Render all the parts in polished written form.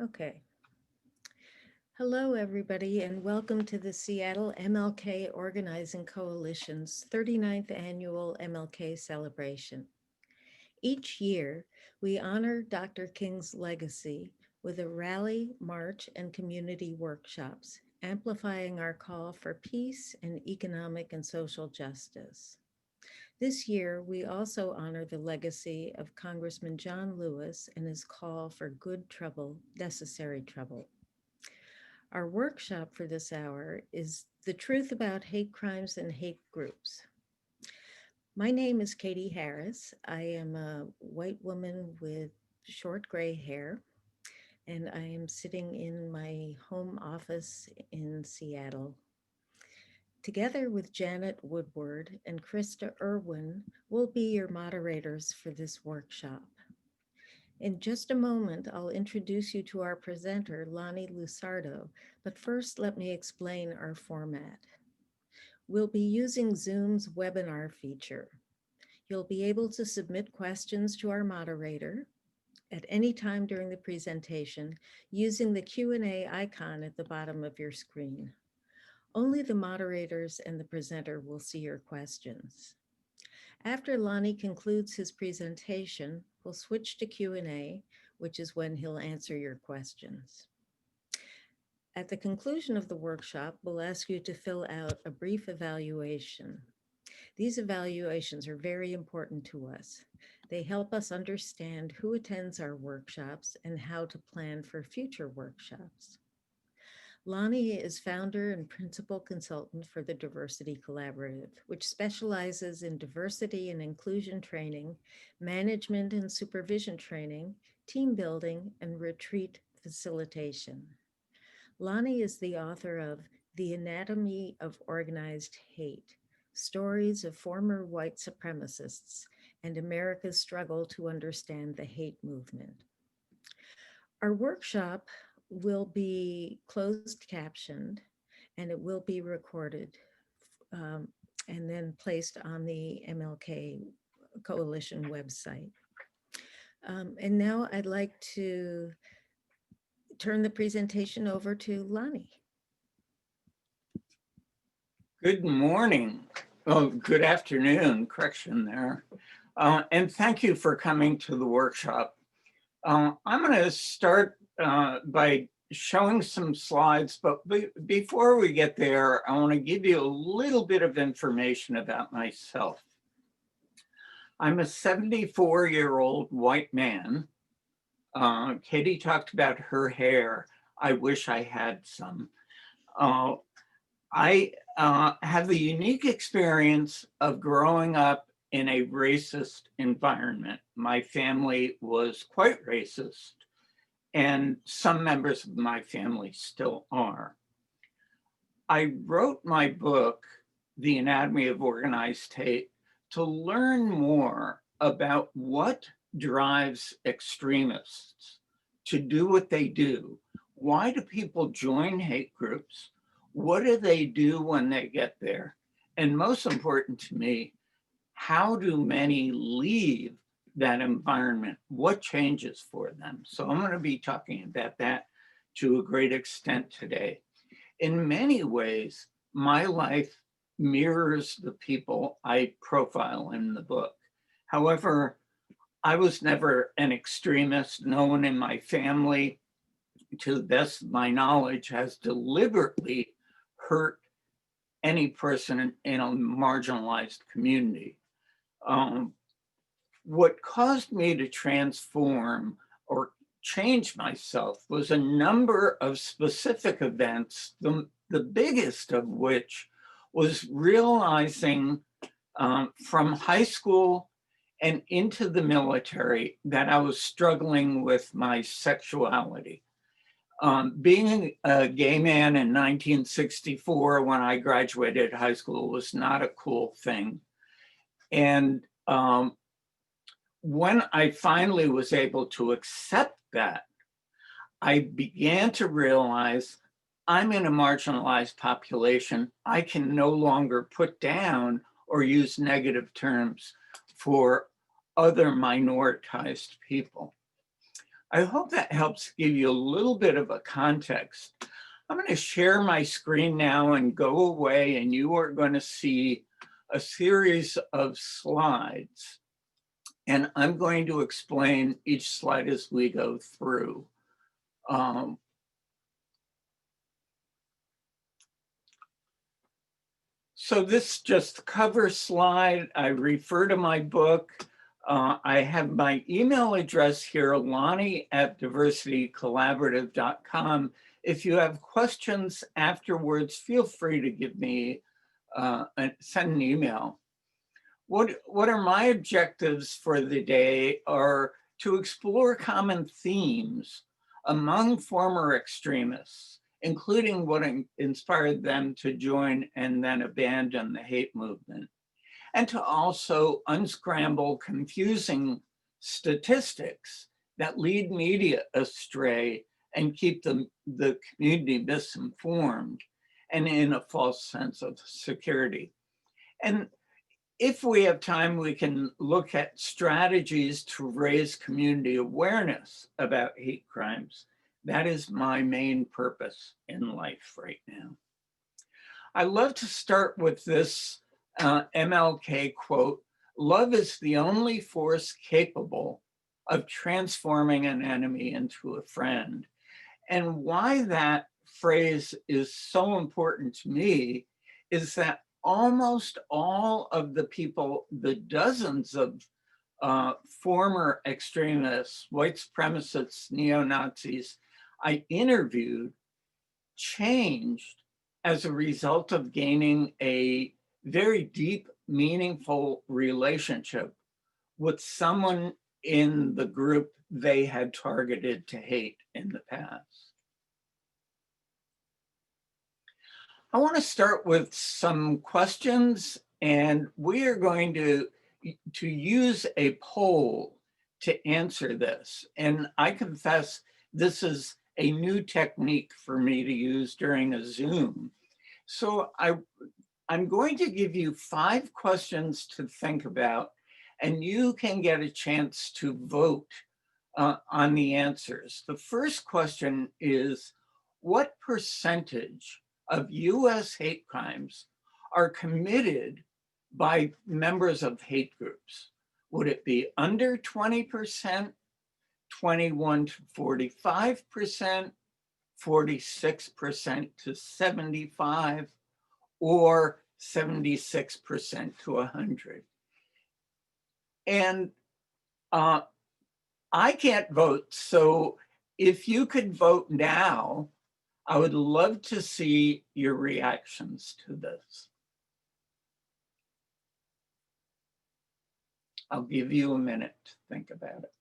Okay. Hello, everybody, and welcome to the Seattle MLK Organizing Coalition's 39th Annual MLK Celebration. Each year, we honor Dr. King's legacy with a rally, march, and community workshops, amplifying our call for peace and economic and social justice. This year, we also honor the legacy of Congressman John Lewis and his call for good trouble, necessary trouble. Our workshop for this hour is The Truth About Hate Crimes and Hate Groups. My name is Katie Harris. I am a white woman with short gray hair, and I am sitting in my home office in Seattle. Together with Janet Woodward and Krista Irwin, we'll be your moderators for this workshop. In just a moment, I'll introduce you to our presenter, Lonnie Lusardo, but first let me explain our format. We'll be using Zoom's webinar feature. You'll be able to submit questions to our moderator at any time during the presentation using the Q&A icon at the bottom of your screen. Only the moderators and the presenter will see your questions. After Lonnie concludes his presentation, we'll switch to Q&A, which is when he'll answer your questions. At the conclusion of the workshop, we'll ask you to fill out a brief evaluation. These evaluations are very important to us. They help us understand who attends our workshops and how to plan for future workshops. Lonnie is founder and principal consultant for the Diversity Collaborative, which specializes in diversity and inclusion training, management and supervision training, team building, and retreat facilitation. Lonnie is the author of The Anatomy of Organized Hate, Stories of Former White Supremacists and America's Struggle to Understand the Hate Movement. Our workshop will be closed captioned and it will be recorded and then placed on the MLK Coalition website. And now I'd like to turn the presentation over to Lonnie. Good morning. Oh, good afternoon, correction there. And thank you for coming to the workshop. I'm going to start by showing some slides, but before we get there, I want to give you a little bit of information about myself. I'm a 74-year-old white man. Katie talked about her hair. I wish I had some. I have the unique experience of growing up in a racist environment. My family was quite racist, and some members of my family still are. I wrote my book, The Anatomy of Organized Hate, to learn more about what drives extremists to do what they do. Why do people join hate groups? What do they do when they get there? And most important to me, how do many leave that environment? What changes for them? So I'm going to be talking about that to a great extent today. In many ways, my life mirrors the people I profile in the book. However, I was never an extremist. No one in my family, to the best of my knowledge, has deliberately hurt any person in a marginalized community. What caused me to transform or change myself was a number of specific events, the biggest of which was realizing from high school and into the military that I was struggling with my sexuality. Being a gay man in 1964 when I graduated high school was not a cool thing. And when I finally was able to accept that, I began to realize I'm in a marginalized population. I can no longer put down or use negative terms for other minoritized people. I hope that helps give you a little bit of a context. I'm going to share my screen now and go away, and you are going to see a series of slides. And I'm going to explain each slide as we go through. So this just cover slide. I refer to my book. I have my email address here, lonnie@diversitycollaborative.com. If you have questions afterwards, feel free to give me, send an email. What are my objectives for the day are to explore common themes among former extremists, including what inspired them to join and then abandon the hate movement, and to also unscramble confusing statistics that lead media astray and keep the community misinformed and in a false sense of security. And if we have time, we can look at strategies to raise community awareness about hate crimes. That is my main purpose in life right now. I love to start with this MLK quote: "Love is the only force capable of transforming an enemy into a friend." And why that phrase is so important to me is that almost all of the people, the dozens of former extremists, white supremacists, neo-Nazis I interviewed, changed as a result of gaining a very deep, meaningful relationship with someone in the group they had targeted to hate in the past. I want to start with some questions, and we are going to use a poll to answer this. And I confess this is a new technique for me to use during a Zoom. So I'm going to give you 5 questions to think about, and you can get a chance to vote on the answers. The first question is, what percentage of US hate crimes are committed by members of hate groups? Would it be under 20%, 21 to 45%, 46% to 75%, or 76% to 100? And I can't vote, so if you could vote now, I would love to see your reactions to this. I'll give you a minute to think about it.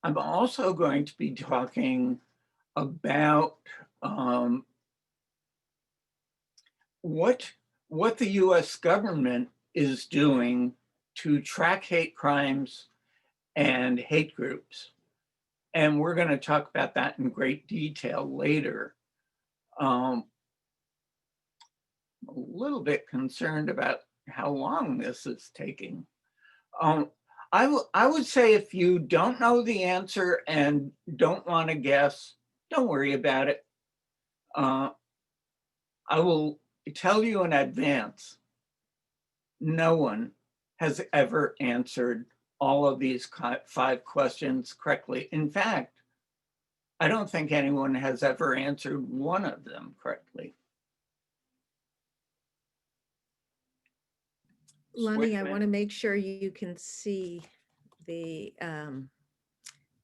I'm also going to be talking about what the US government is doing to track hate crimes and hate groups. And we're going to talk about that in great detail later. I'm a little bit concerned about how long this is taking. I would say if you don't know the answer and don't want to guess, don't worry about it. I will tell you in advance, no one has ever answered all of these 5 questions correctly. In fact, I don't think anyone has ever answered one of them correctly. Lonnie, I want to make sure you can see the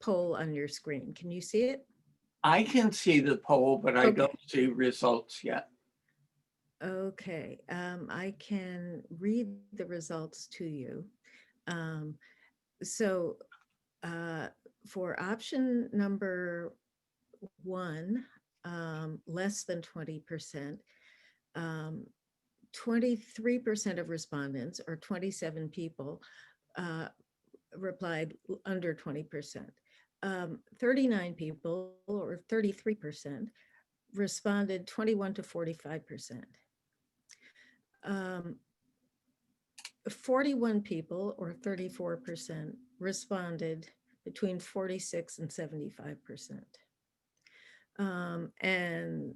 poll on your screen. Can you see it? I can see the poll, but I don't see results yet. Okay, I can read the results to you. So for option number 1, less than 20%, 23% of respondents, or 27 people, replied under 20%. 39 people, or 33%, responded 21 to 45%. 41 people, or 34%, responded between 46 and 75%. And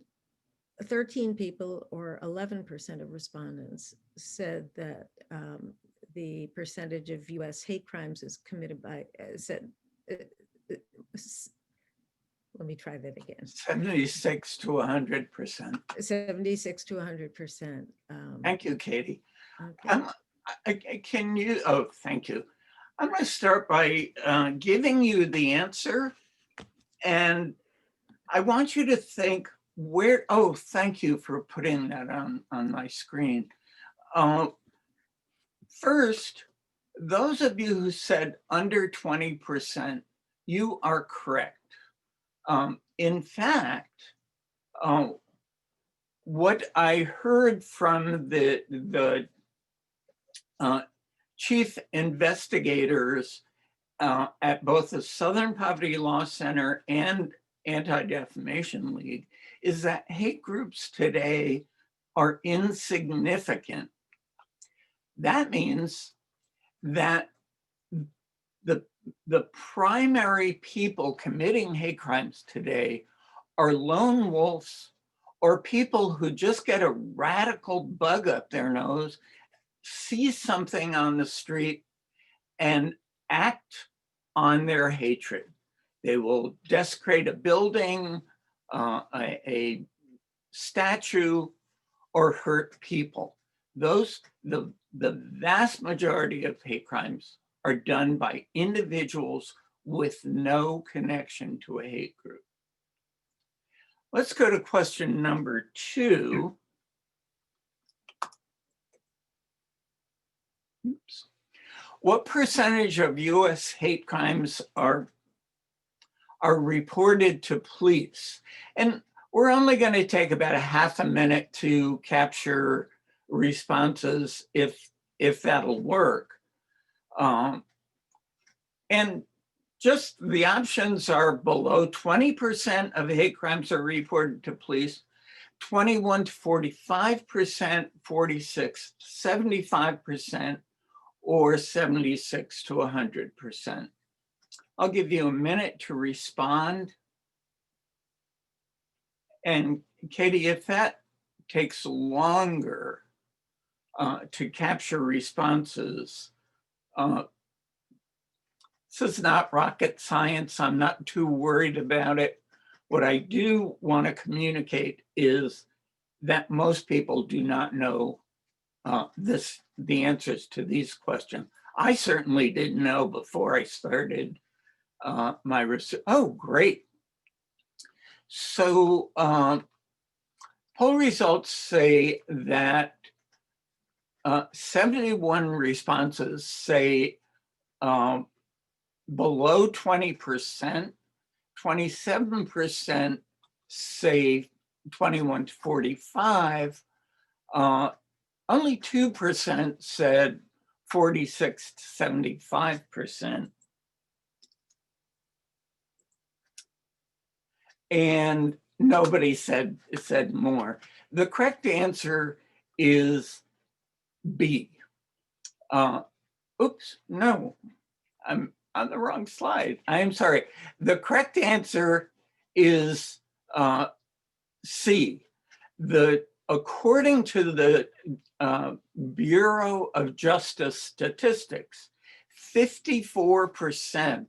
13 people, or 11% of respondents, said that the percentage of US hate crimes is committed by, let me try that again. 76 to 100%. 76 to 100%. Thank you, Katie. Okay. Can you, oh, thank you. I'm going to start by giving you the answer. And I want you to think where, oh, thank you for putting that on my screen. First, those of you who said under 20%, you are correct. In fact, what I heard from the chief investigators at both the Southern Poverty Law Center and Anti-Defamation League is that hate groups today are insignificant. That means that the primary people committing hate crimes today are lone wolves or people who just get a radical bug up their nose, see something on the street, and act on their hatred. They will desecrate a building, a statue, or hurt people. The vast majority of hate crimes are done by individuals with no connection to a hate group. Let's go to question number 2. Oops. What percentage of US hate crimes are reported to police? And we're only going to take about a half a minute to capture responses if that'll work. And just the options are below 20% of hate crimes are reported to police, 21 to 45%, 46 to 75%, or 76 to 100%. I'll give you a minute to respond. And Katie, if that takes longer to capture responses, this is not rocket science. I'm not too worried about it. What I do want to communicate is that most people do not know the answers to these questions. I certainly didn't know before I started my research. Oh, great. So poll results say that 71 responses say below 20%, 27% say 21 to 45, only 2% said 46 to 75%. And nobody said more. The correct answer is B. Oops, no, I'm on the wrong slide. I'm sorry. The correct answer is C. According to the Bureau of Justice Statistics, 54%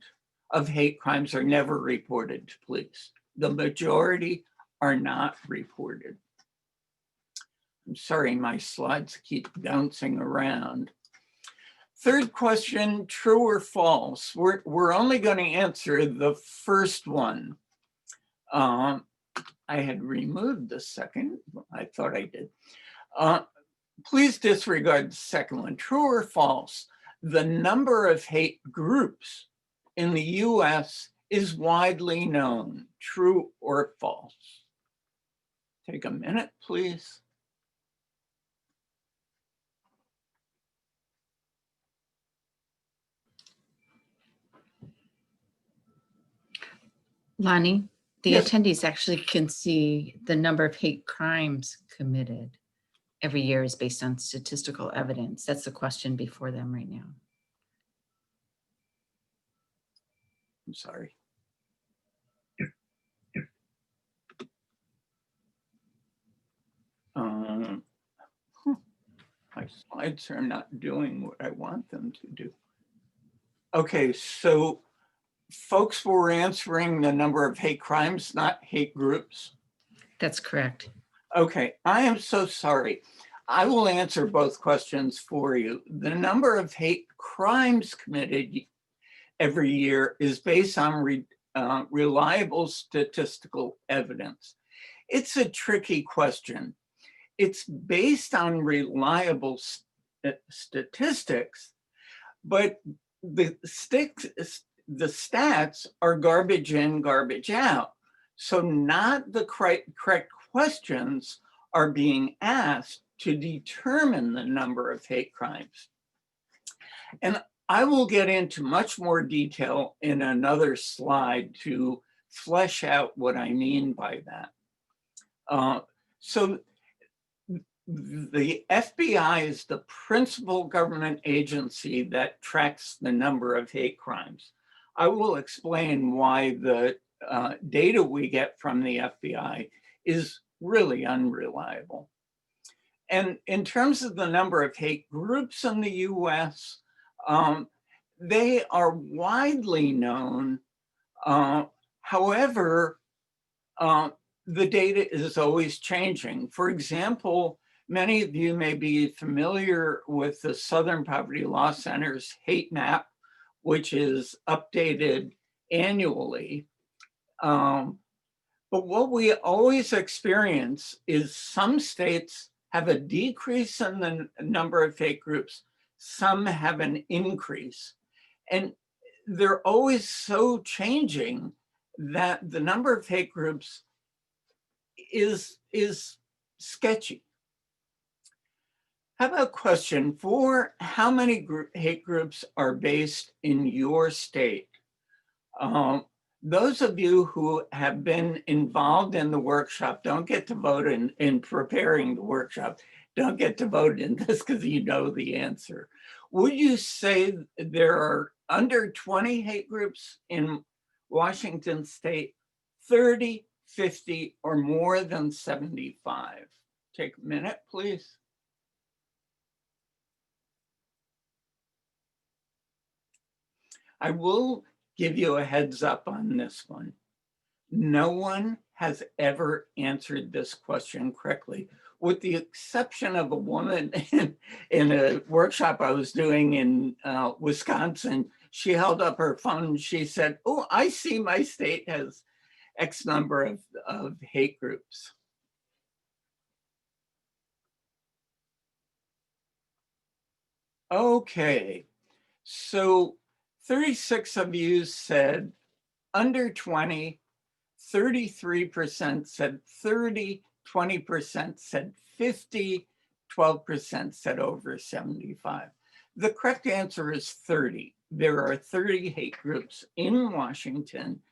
of hate crimes are never reported to police. The majority are not reported. I'm sorry, my slides keep bouncing around. Third question, true or false? We're only going to answer the first one. I had removed the second. I thought I did. Please disregard the second one. True or false? The number of hate groups in the US is widely known. True or false? Take a minute, please. Lonnie, the Yes. attendees actually can see the number of hate crimes committed every year is based on statistical evidence. That's the question before them right now. I'm sorry. My slides are not doing what I want them to do. Okay, so folks were answering the number of hate crimes, not hate groups. That's correct. Okay, I am so sorry. I will answer both questions for you. The number of hate crimes committed every year is based on reliable statistical evidence. It's a tricky question. It's based on reliable statistics, but the stats are garbage in, garbage out. So not the correct questions are being asked to determine the number of hate crimes. And I will get into much more detail in another slide to flesh out what I mean by that. So the FBI is the principal government agency that tracks the number of hate crimes. I will explain why the data we get from the FBI is really unreliable. And in terms of the number of hate groups in the US, they are widely known. However, the data is always changing. For example, many of you may be familiar with the Southern Poverty Law Center's hate map, which is updated annually. But what we always experience is some states have a decrease in the number of hate groups, some have an increase. And they're always so changing that the number of hate groups is sketchy. How about a question for how many hate groups are based in your state? Those of you who have been involved in the workshop don't get to vote in preparing the workshop. Don't get to vote in this because you know the answer. Would you say there are under 20 hate groups in Washington state, 30, 50, or more than 75? Take a minute, please. I will give you a heads up on this one. No one has ever answered this question correctly, with the exception of a woman in a workshop I was doing in Wisconsin. She held up her phone and she said, "Oh, I see my state has X number of hate groups." Okay, so 36 of you said under 20, 33% said 30, 20% said 50, 12% said over 75. The correct answer is 30. There are 30 hate groups in Washington,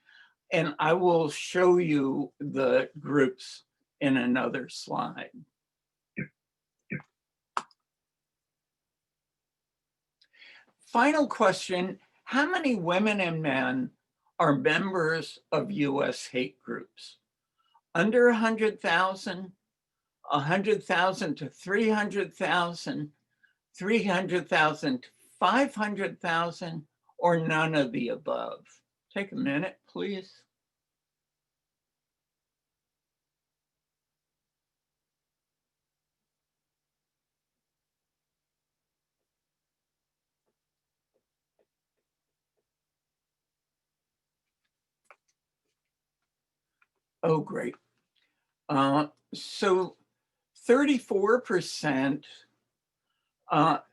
and I will show you the groups in another slide. Final question, how many women and men are members of US hate groups? Under 100,000, 100,000 to 300,000, 300,000 to 500,000, or none of the above? Take a minute, please. Oh, great. So 34%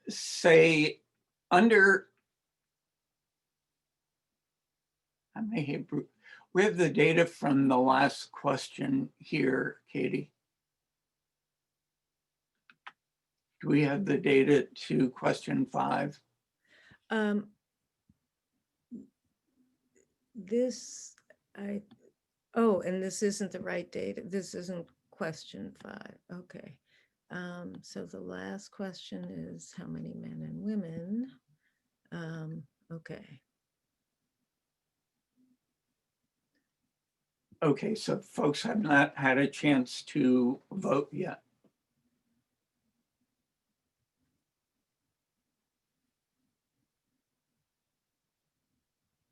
say under, we have the data from the last question here, Katie. Do we have the data to question 5? This, Oh, and this isn't the right data. This isn't question 5. Okay. So the last question is how many men and women? Okay. Okay, so folks have not had a chance to vote yet.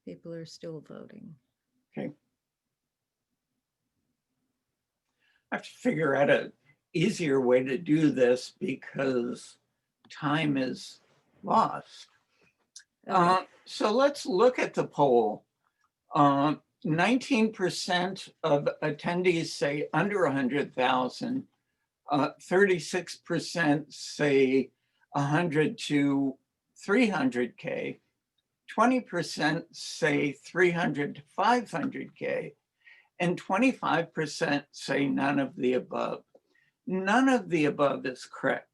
People are still voting. Okay. I have to figure out an easier way to do this because time is lost. Okay. So let's look at the poll. 19% of attendees say under 100,000. 36% say 100 to 300K. 20% say 300 to 500K. And 25% say none of the above. None of the above is correct.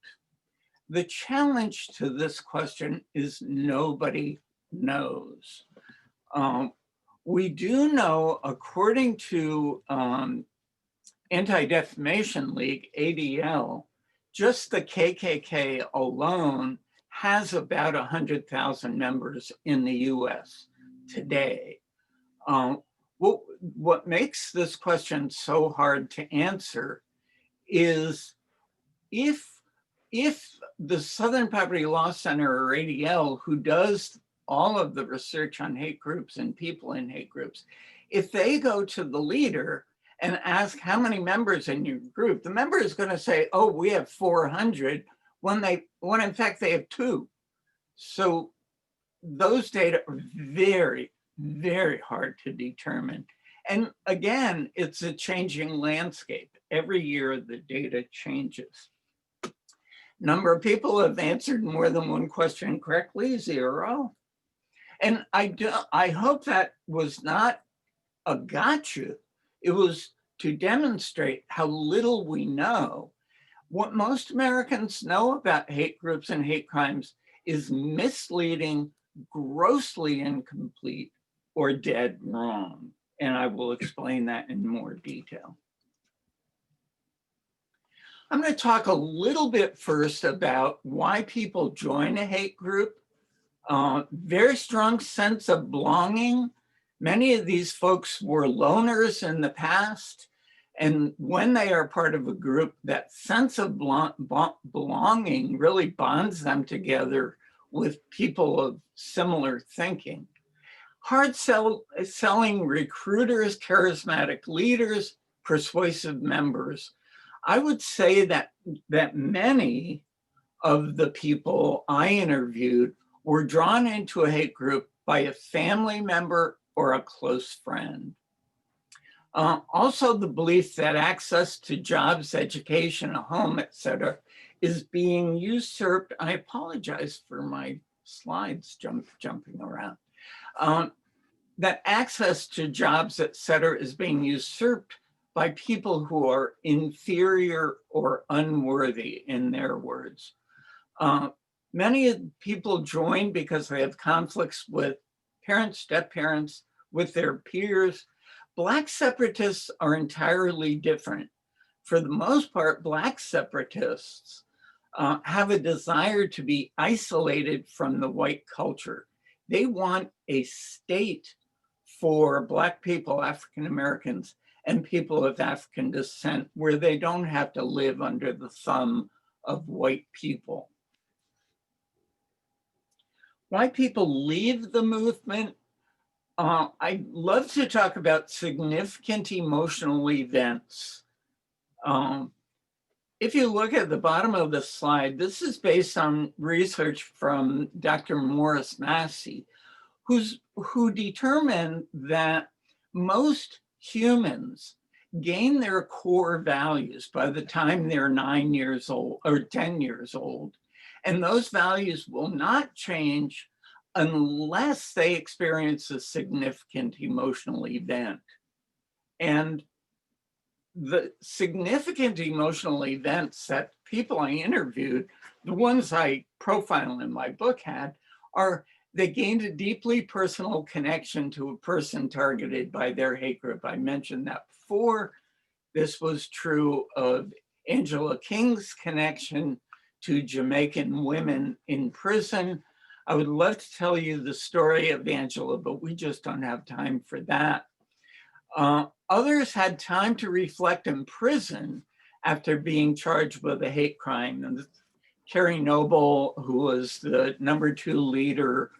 The challenge to this question is nobody knows. We do know, according to Anti-Defamation League, ADL, just the KKK alone has about 100,000 members in the US today. What makes this question so hard to answer is if the Southern Poverty Law Center or ADL, who does all of the research on hate groups and people in hate groups, if they go to the leader and ask how many members in your group, the member is going to say, oh, we have 400, when in fact they have 2. So those data are very, very hard to determine. And again, it's a changing landscape. Every year the data changes. Number of people have answered more than one question correctly, 0. And I hope that was not a gotcha. It was to demonstrate how little we know. What most Americans know about hate groups and hate crimes is misleading, grossly incomplete, or dead wrong. And I will explain that in more detail. I'm going to talk a little bit first about why people join a hate group. Very strong sense of belonging. Many of these folks were loners in the past. And when they are part of a group, that sense of belonging really bonds them together with people of similar thinking. Hard selling recruiters, charismatic leaders, persuasive members. I would say that many of the people I interviewed were drawn into a hate group by a family member or a close friend. Also, the belief that access to jobs, education, a home, etc., is being usurped. I apologize for my slides jumping around. That access to jobs, etc., is being usurped by people who are inferior or unworthy, in their words. Many people join because they have conflicts with parents, step-parents, with their peers. Black separatists are entirely different. For the most part, Black separatists have a desire to be isolated from the white culture. They want a state for Black people, African Americans, and people of African descent where they don't have to live under the thumb of white people. Why people leave the movement? I love to talk about significant emotional events. If you look at the bottom of the slide, this is based on research from Dr. Morris Massey, who determined that most humans gain their core values by the time they're 9 years old or 10 years old. And those values will not change unless they experience a significant emotional event. And the significant emotional events that people I interviewed, the ones I profile in my book had, are They gained a deeply personal connection to a person targeted by their hate group. I mentioned that before. This was true of Angela King's connection to Jamaican women in prison. I would love to tell you the story of Angela, but we just don't have time for that. Others had time to reflect in prison after being charged with a hate crime. And Carrie Noble, who was the #2 leader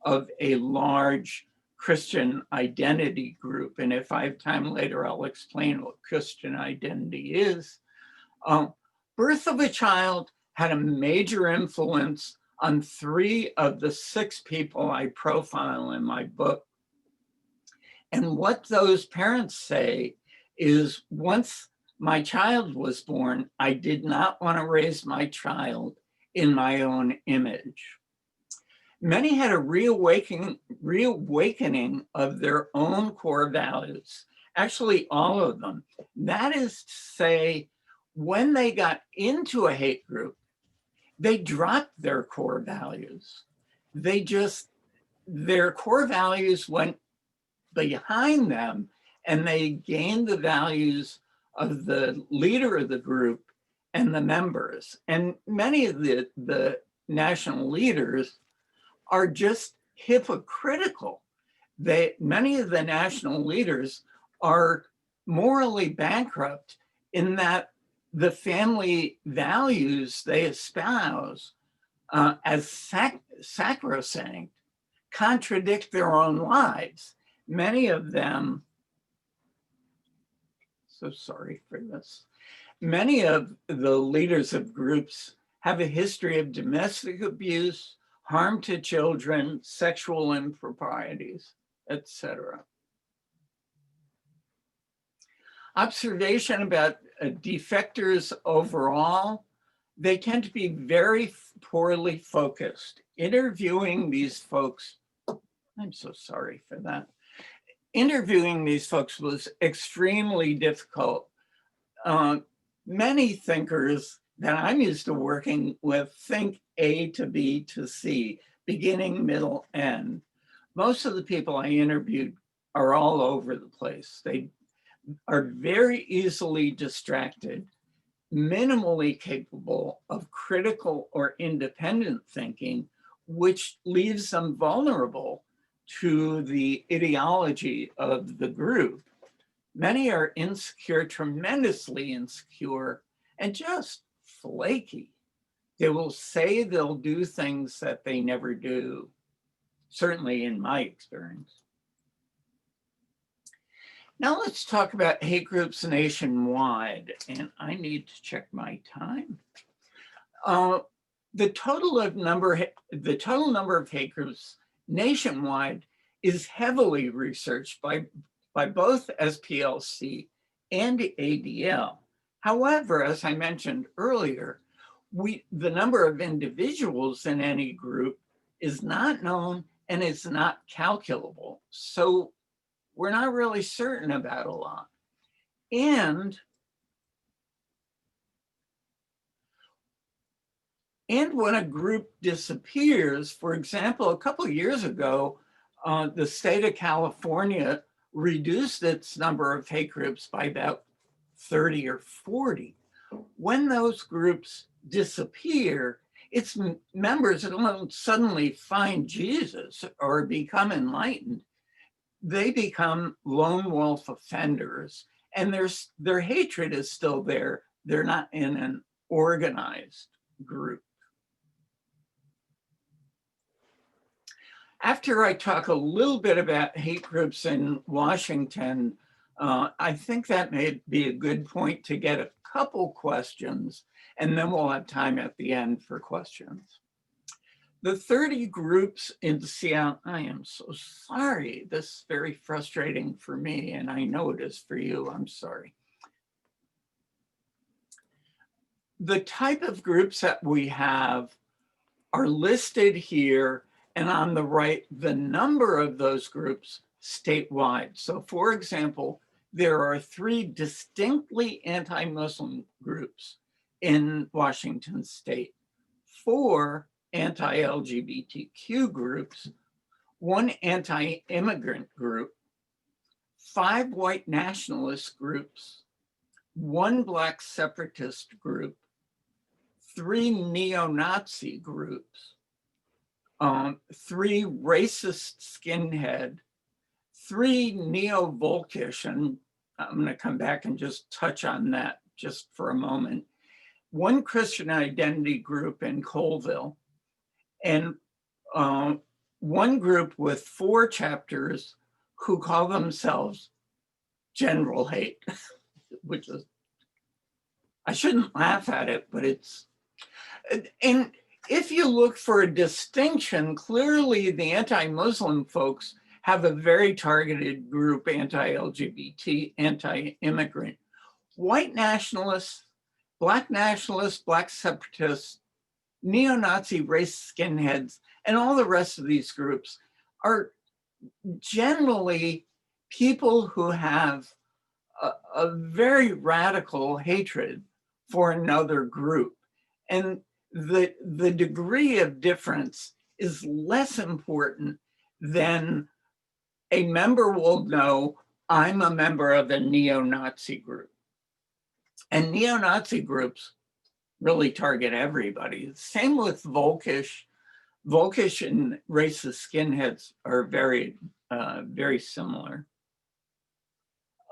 of a large Christian identity group, and if I have time later, I'll explain what Christian identity is. Birth of a Child had a major influence on 3 of the 6 people I profile in my book. And what those parents say is, once my child was born, I did not want to raise my child in my own image. Many had a reawakening of their own core values. Actually, all of them. That is to say, when they got into a hate group, they dropped their core values. Their core values went behind them, and they gained the values of the leader of the group and the members. And many of the national leaders are just hypocritical. Many of the national leaders are morally bankrupt in that the family values they espouse as sacrosanct contradict their own lives. Many of them, so sorry for this, many of the leaders of groups have a history of domestic abuse, harm to children, sexual improprieties, etc. Observation about defectors overall, they tend to be very poorly focused. Interviewing these folks, I'm so sorry for that. Interviewing these folks was extremely difficult. Many thinkers that I'm used to working with think A to B to C, beginning, middle, end. Most of the people I interviewed are all over the place. They are very easily distracted, minimally capable of critical or independent thinking, which leaves them vulnerable to the ideology of the group. Many are insecure, tremendously insecure, and just flaky. They will say they'll do things that they never do, certainly in my experience. Now let's talk about hate groups nationwide, and I need to check my time. The total number of hate groups nationwide is heavily researched by both SPLC and ADL. However, as I mentioned earlier, the number of individuals in any group is not known and it's not calculable. So we're not really certain about a lot. And when a group disappears, for example, a couple of years ago, the state of California reduced its number of hate groups by about 30 or 40. When those groups disappear, its members don't suddenly find Jesus or become enlightened. They become lone wolf offenders, and their hatred is still there. They're not in an organized group. After I talk a little bit about hate groups in Washington, I think that may be a good point to get a couple questions, and then we'll have time at the end for questions. The 30 groups in Seattle, I am so sorry. This is very frustrating for me, and I know it is for you. I'm sorry. The type of groups that we have are listed here, and on the right, the number of those groups statewide. So for example, there are 3 distinctly anti-Muslim groups in Washington state, 4 anti-LGBTQ groups, one anti-immigrant group, 5 white nationalist groups, 1 Black separatist group, 3 neo-Nazi groups, 3 racist skinhead, 3 neo-Volkish, and I'm going to come back and just touch on that just for a moment, 1 Christian identity group in Colville, and 1 group with 4 chapters who call themselves General Hate, which is, I shouldn't laugh at it, but it's, and if you look for a distinction, clearly the anti-Muslim folks have a very targeted group, anti-LGBT, anti-immigrant. White nationalists, Black separatists, neo-Nazi race skinheads, and all the rest of these groups are generally people who have a very radical hatred for another group. And the degree of difference is less important than a member will know, I'm a member of a neo-Nazi group. And neo-Nazi groups really target everybody. Same with Volkish. Volkish and racist skinheads are very, very similar.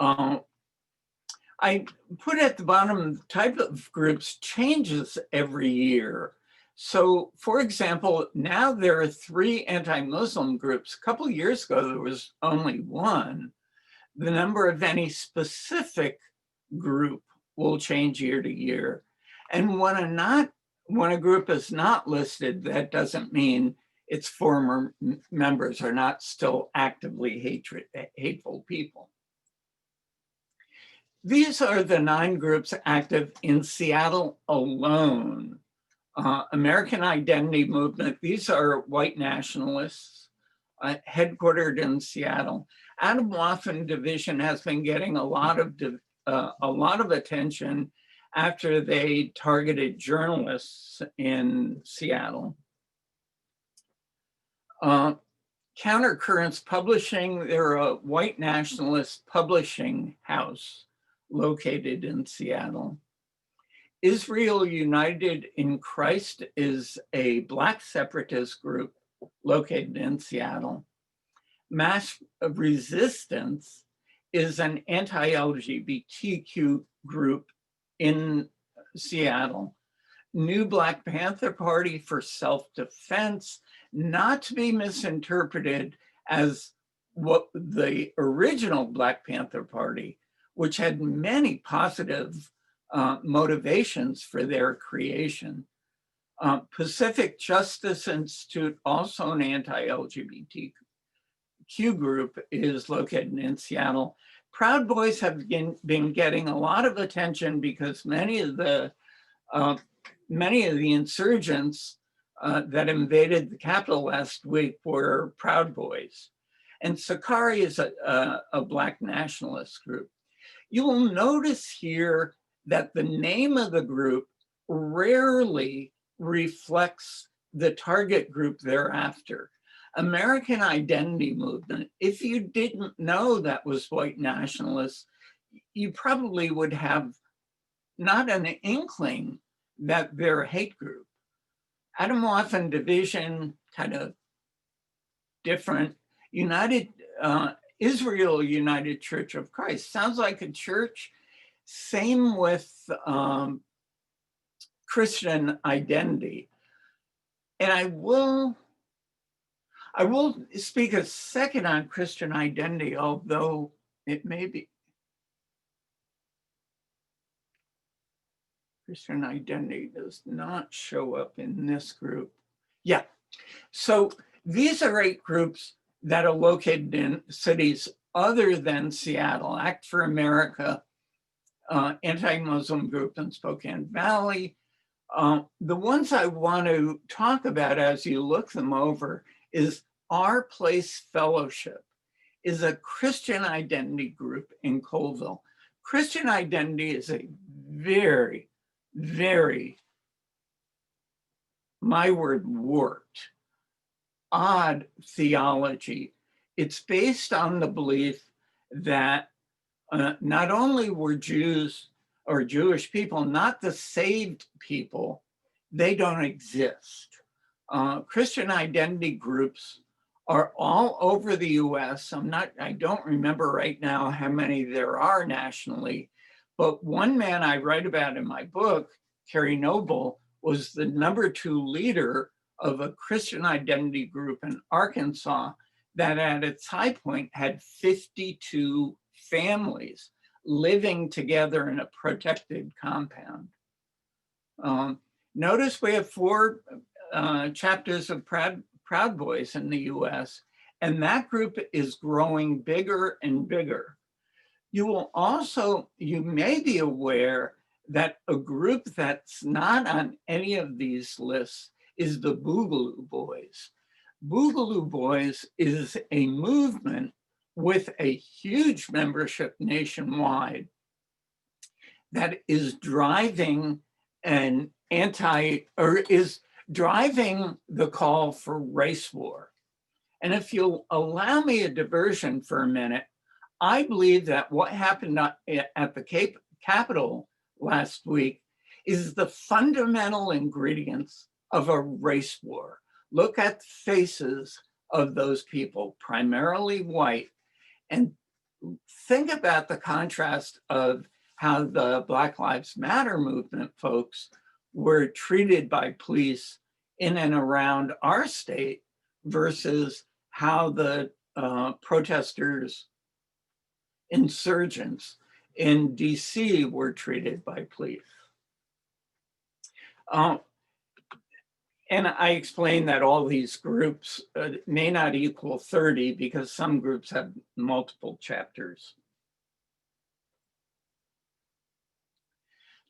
I put at the bottom, the type of groups changes every year. So for example, now there are 3 anti-Muslim groups. A couple of years ago, there was only 1. The number of any specific group will change year to year. And when a group is not listed, that doesn't mean its former members are not still actively hateful people. These are the 9 groups active in Seattle alone. American Identity Movement, these are white nationalists headquartered in Seattle. Atomwaffen Division has been getting a lot of attention after they targeted journalists in Seattle. Countercurrents Publishing, they're a white nationalist publishing house located in Seattle. Israel United in Christ is a Black separatist group located in Seattle. Mass Resistance is an anti-LGBTQ group in Seattle. New Black Panther Party for Self-Defense, not to be misinterpreted as what the original Black Panther Party, which had many positive motivations for their creation. Pacific Justice Institute, also an anti-LGBTQ group, is located in Seattle. Proud Boys have been getting a lot of attention because many of the insurgents that invaded the Capitol last week were Proud Boys. And Sakari is a Black nationalist group. You will notice here that the name of the group rarely reflects the target group thereafter. American Identity Movement, if you didn't know that was white nationalists, you probably would have not an inkling that they're a hate group. Atomwaffen Division, kind of different. Israel United Church of Christ, sounds like a church. Same with Christian Identity. And I will speak a second on Christian Identity, although it may be Christian Identity does not show up in this group. Yeah, so these are 8 groups that are located in cities other than Seattle. Act for America, anti-Muslim group in Spokane Valley. The ones I want to talk about as you look them over is Our Place Fellowship, is a Christian identity group in Colville. Christian Identity is a very, very, my word, warped odd theology. It's based on the belief that not only were Jews or Jewish people not the saved people, they don't exist. Christian identity groups are all over the US. I don't remember right now how many there are nationally, but one man I write about in my book, Kerry Noble, was the #2 leader of a Christian identity group in Arkansas that at its high point had 52 families living together in a protected compound. Notice we have 4 chapters of Proud Boys in the US, and that group is growing bigger and bigger. You may be aware that a group that's not on any of these lists is the Boogaloo Boys. Boogaloo Boys is a movement with a huge membership nationwide that is driving is driving the call for race war. And if you'll allow me a diversion for a minute, I believe that what happened at the Capitol last week is the fundamental ingredients of a race war. Look at the faces of those people, primarily white, and think about the contrast of how the Black Lives Matter movement folks were treated by police in and around our state versus how the protesters, insurgents in DC were treated by police. And I explained that all these groups may not equal 30 because some groups have multiple chapters.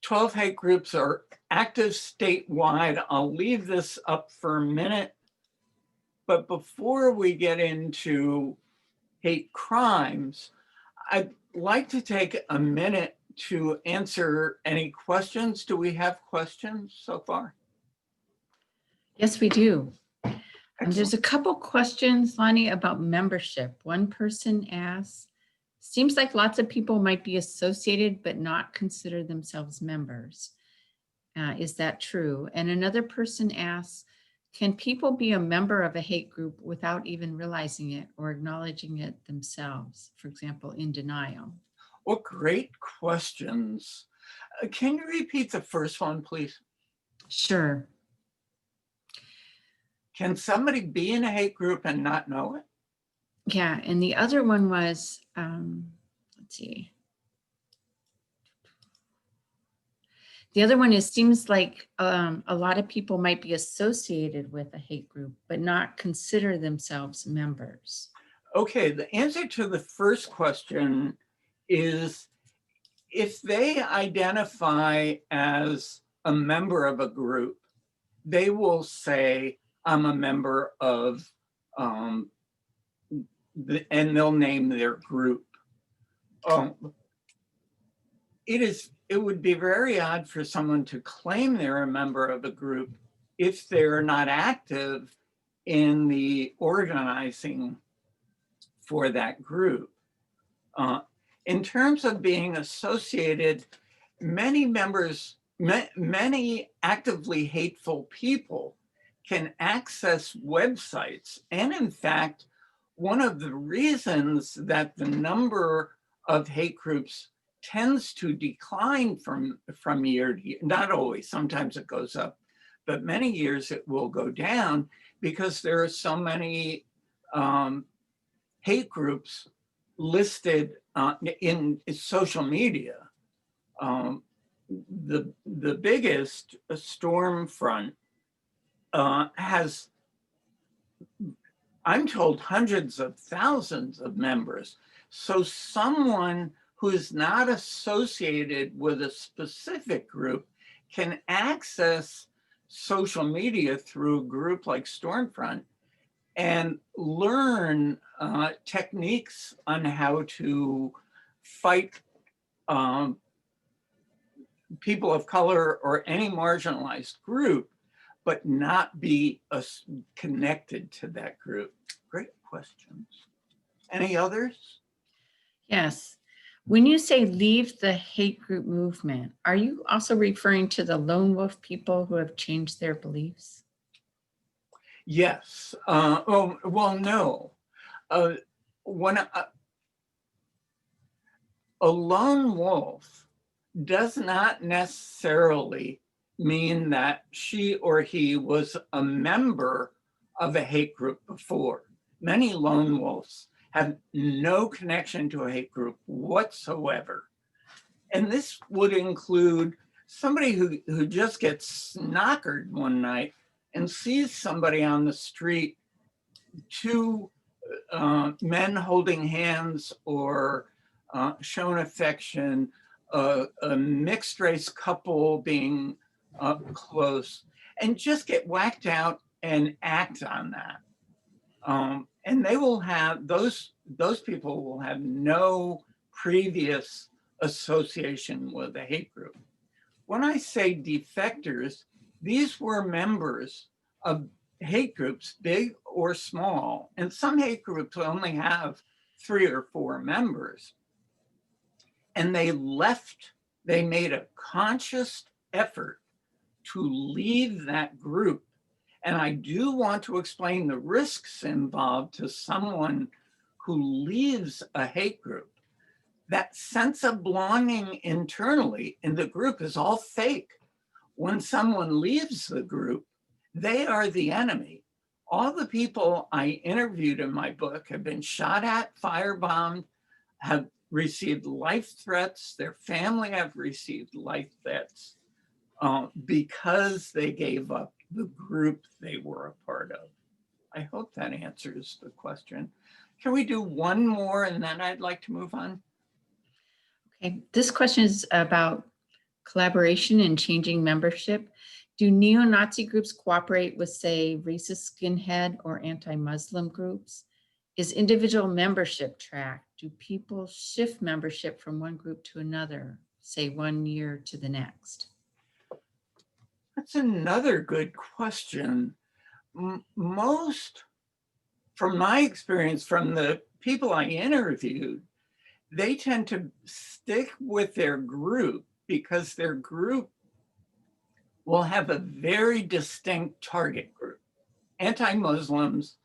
12 hate groups are active statewide. I'll leave this up for a minute. But before we get into hate crimes, I'd like to take a minute to answer any questions. Do we have questions so far? Yes, we do. Excellent. There's a couple questions, Lonnie, about membership. One person asks, seems like lots of people might be associated but not consider themselves members. Is that true? And another person asks, can people be a member of a hate group without even realizing it or acknowledging it themselves? For example, in denial. Well, great questions. Can you repeat the first one, please? Sure. Can somebody be in a hate group and not know it? Yeah, and the other one was, let's see. The other one is, seems like a lot of people might be associated with a hate group, but not consider themselves members. Okay, the answer to the first question is if they identify as a member of a group, they will say, I'm a member of, and they'll name their group. It would be very odd for someone to claim they're a member of a group if they're not active in the organizing for that group. In terms of being associated, many actively hateful people can access websites. And in fact, one of the reasons that the number of hate groups tends to decline from year to year, not always, sometimes it goes up, but many years it will go down because there are so many hate groups listed in social media. The biggest, Stormfront, has, I'm told, hundreds of thousands of members. So someone who is not associated with a specific group can access social media through a group like Stormfront and learn techniques on how to fight people of color or any marginalized group. but not be connected to that group? Great questions. Any others? Yes. When you say leave the hate group movement, are you also referring to the lone wolf people who have changed their beliefs? Yes. Well, no. When a lone wolf does not necessarily mean that she or he was a member of a hate group before. Many lone wolves have no connection to a hate group whatsoever. And this would include somebody who just gets snockered one night and sees somebody on the street, two men holding hands or showing affection, a mixed race couple being close, and just get whacked out and act on that. And they will have, those people will have no previous association with a hate group. When I say defectors, these were members of hate groups, big or small, and some hate groups only have 3 or 4 members. And they left, they made a conscious effort to leave that group. And I do want to explain the risks involved to someone who leaves a hate group. That sense of belonging internally in the group is all fake. When someone leaves the group, they are the enemy. All the people I interviewed in my book have been shot at, firebombed, have received life threats. Their family have received life threats because they gave up the group they were a part of. I hope that answers the question. Can we do one more and then I'd like to move on? Okay, this question is about collaboration and changing membership. Do neo-Nazi groups cooperate with, say, racist skinhead or anti-Muslim groups? Is individual membership tracked? Do people shift membership from one group to another, say 1 year to the next? That's another good question. Most, from my experience, from the people I interviewed, they tend to stick with their group because their group will have a very distinct target group. Anti-Muslims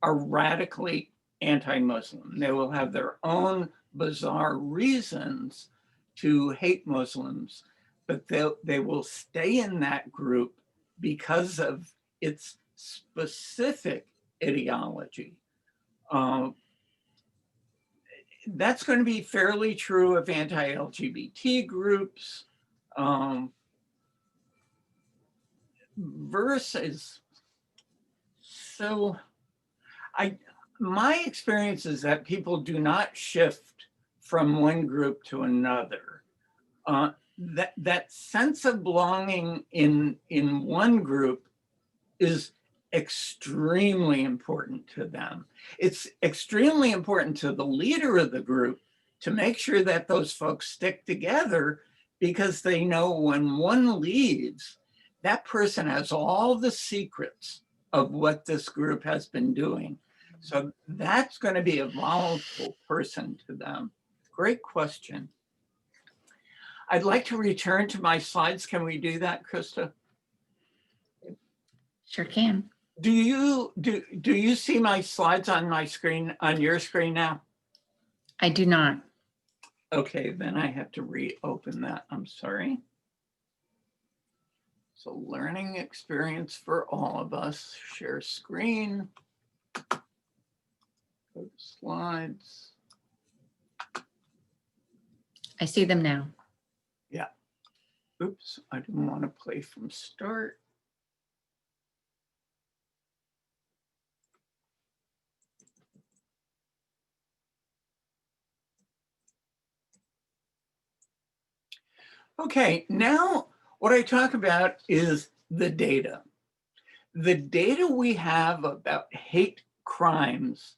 are radically anti-Muslim. They will have their own bizarre reasons to hate Muslims, but they will stay in that group because of its specific ideology. That's going to be fairly true of anti-LGBT groups versus, so my experience is that people do not shift from one group to another. That sense of belonging in one group is extremely important to them. It's extremely important to the leader of the group to make sure that those folks stick together, because they know when one leaves, that person has all the secrets of what this group has been doing. So that's going to be a volatile person to them. Great question. I'd like to return to my slides. Can we do that, Krista? Sure can. Do you see my slides on my screen, on your screen now? I do not. Okay, then I have to reopen that. I'm sorry. So learning experience for all of us. Share screen. Go to slides. I see them now. Yeah. Oops, I didn't want to play from start. Okay, now what I talk about is the data. The data we have about hate crimes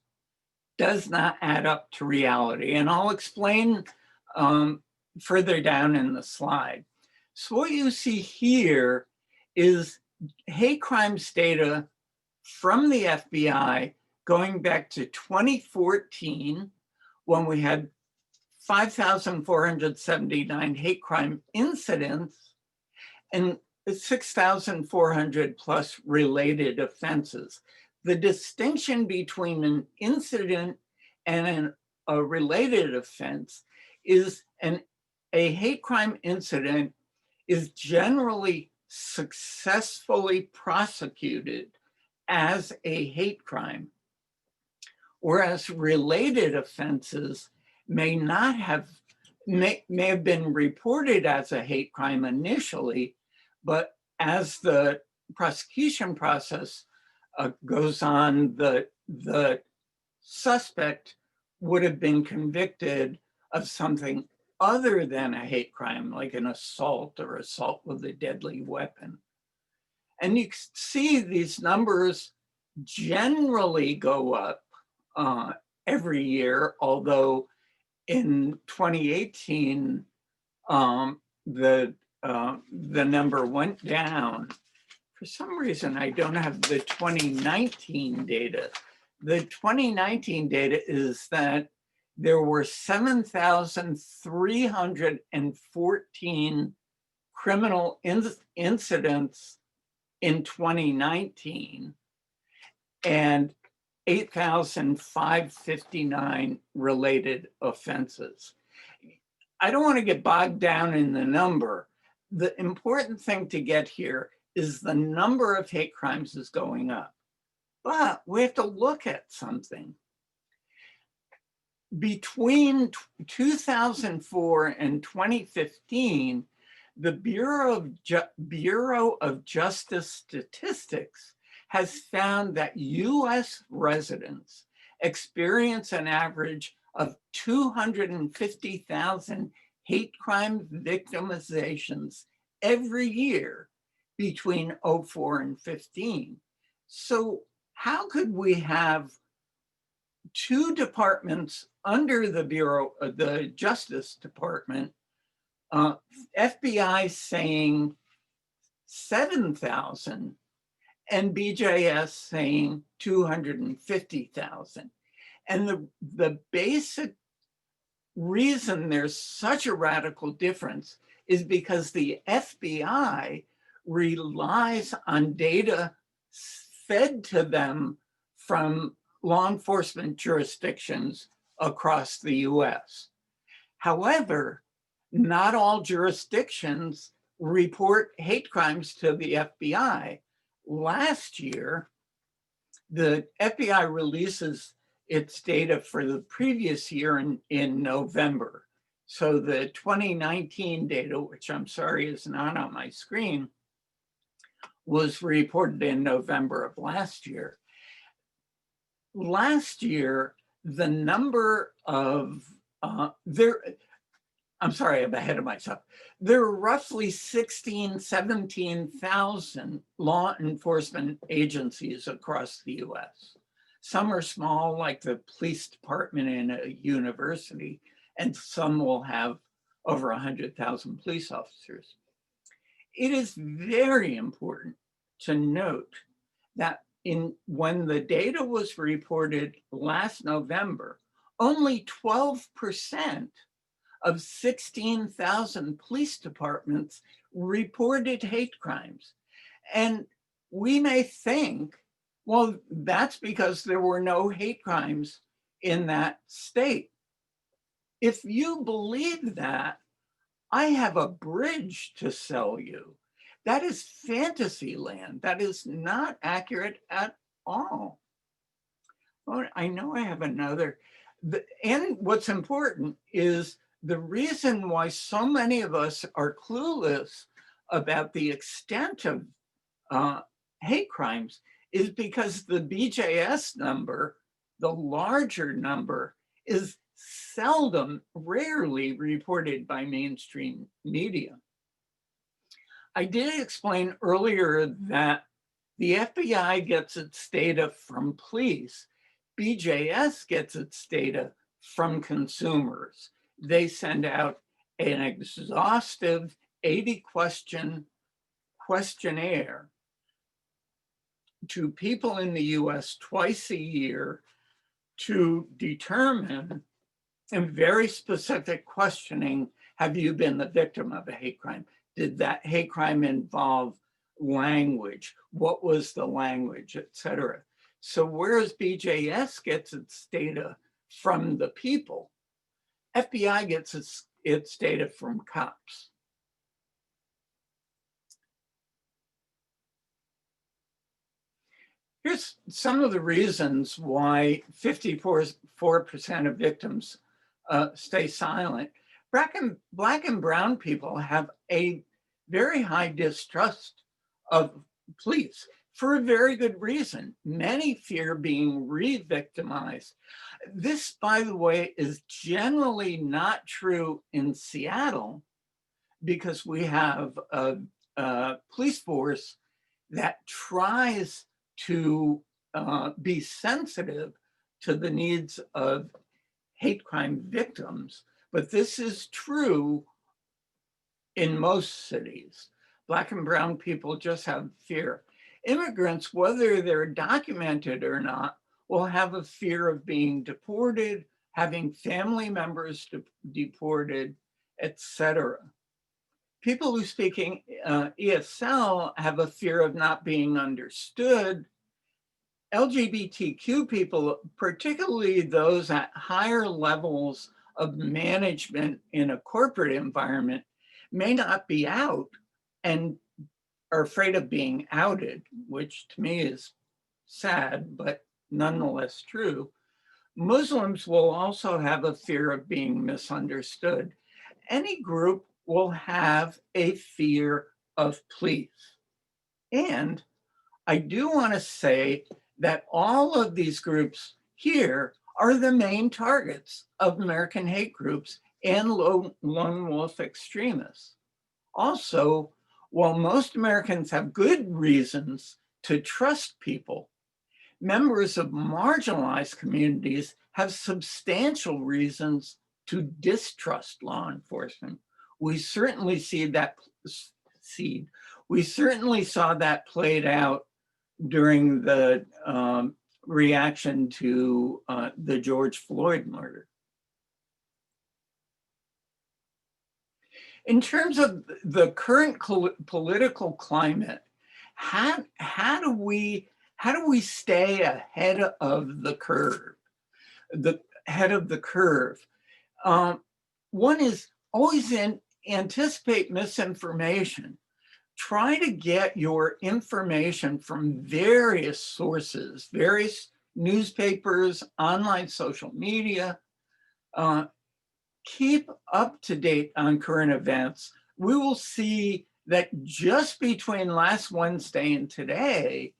does not add up to reality, and I'll explain further down in the slide. So what you see here is hate crimes data from the FBI going back to 2014, when we had 5,479 hate crime incidents and 6,400 plus related offenses. The distinction between an incident and a related offense is a hate crime incident is generally successfully prosecuted as a hate crime, whereas related offenses may have been reported as a hate crime initially, but as the prosecution process goes on, the suspect would have been convicted of something other than a hate crime, like an assault or assault with a deadly weapon. And you see these numbers generally go up every year, although in 2018, the number went down. For some reason, I don't have the 2019 data. The 2019 data is that there were 7,314 criminal incidents in 2019 and 8,559 related offenses. I don't want to get bogged down in the number. The important thing to get here is the number of hate crimes is going up. But we have to look at something. Between 2004 and 2015, the Bureau of Justice Statistics has found that US residents experience an average of 250,000 hate crime victimizations every year between 04 and 15. So how could we have two departments under the Bureau of the Justice Department, FBI saying 7,000 and BJS saying 250,000? And the basic reason there's such a radical difference is because the FBI relies on data fed to them from law enforcement jurisdictions across the US. However, not all jurisdictions report hate crimes to the FBI. Last year, the FBI releases its data for the previous year in November. So the 2019 data, which I'm sorry is not on my screen, was reported in November of last year. Last year, the number of, I'm sorry, I'm ahead of myself. There are roughly 17,000 law enforcement agencies across the US. Some are small, like the police department in a university, and some will have over 100,000 police officers. It is very important to note that when the data was reported last November, only 12% of 16,000 police departments reported hate crimes. And we may think, well, that's because there were no hate crimes in that state. If you believe that, I have a bridge to sell you. That is fantasy land. That is not accurate at all. Well, I know I have another. And what's important is the reason why so many of us are clueless about the extent of hate crimes is because the BJS number, the larger number, is seldom, rarely reported by mainstream media. I did explain earlier that the FBI gets its data from police. BJS gets its data from consumers. They send out an exhaustive 80-question questionnaire to people in the US twice a year to determine in very specific questioning, have you been the victim of a hate crime? Did that hate crime involve language? What was the language, et cetera? So whereas BJS gets its data from the people, FBI gets its data from cops. Here's some of the reasons why 54% of victims stay silent. Black and brown people have a very high distrust of police for a very good reason. Many fear being re-victimized. This, by the way, is generally not true in Seattle because we have a police force that tries to be sensitive to the needs of hate crime victims, but this is true in most cities. Black and brown people just have fear. Immigrants, whether they're documented or not, will have a fear of being deported, having family members deported, etc. People who speak ESL have a fear of not being understood. LGBTQ people, particularly those at higher levels of management in a corporate environment, may not be out and are afraid of being outed, which to me is sad, but nonetheless true. Muslims will also have a fear of being misunderstood. Any group will have a fear of police. And I do want to say that all of these groups here are the main targets of American hate groups and lone wolf extremists. Also, while most Americans have good reasons to trust people, members of marginalized communities have substantial reasons to distrust law enforcement. We certainly see that seed. We certainly saw that played out during the reaction to the George Floyd murder. In terms of the current political climate, how do we stay ahead of the curve? One is always anticipate misinformation. Try to get your information from various sources, various newspapers, online social media. Keep up to date on current events. We will see that just between last Wednesday and today,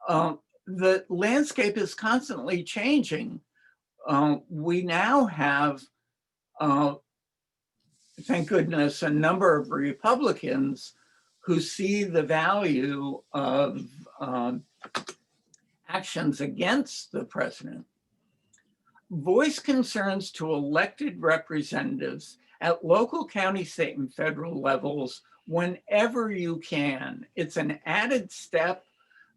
the landscape is constantly changing. We now have, thank goodness, a number of Republicans who see the value of actions against the president. Voice concerns to elected representatives at local, county, state, and federal levels whenever you can. It's an added step,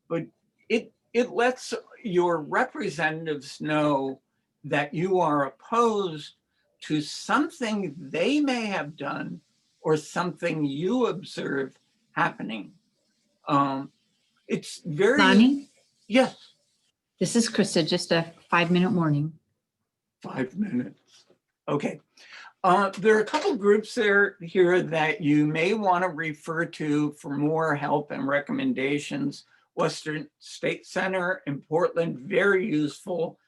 but it lets your representatives know that you are opposed to something they may have done or something you observe happening. It's very— Lonnie, Yes. this is Krista, just a 5-minute warning. 5 minutes. Okay. There are a couple groups here that you may want to refer to for more help and recommendations. Western State Center in Portland, very useful.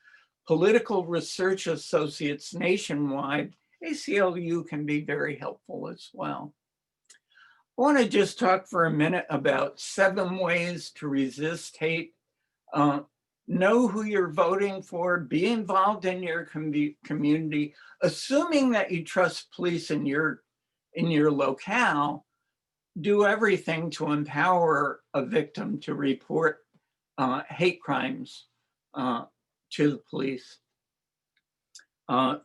Political Research Associates nationwide, ACLU can be very helpful as well. I want to just talk for a minute about 7 ways to resist hate. Know who you're voting for, be involved in your community, assuming that you trust police in your locale. Do everything to empower a victim to report hate crimes to the police.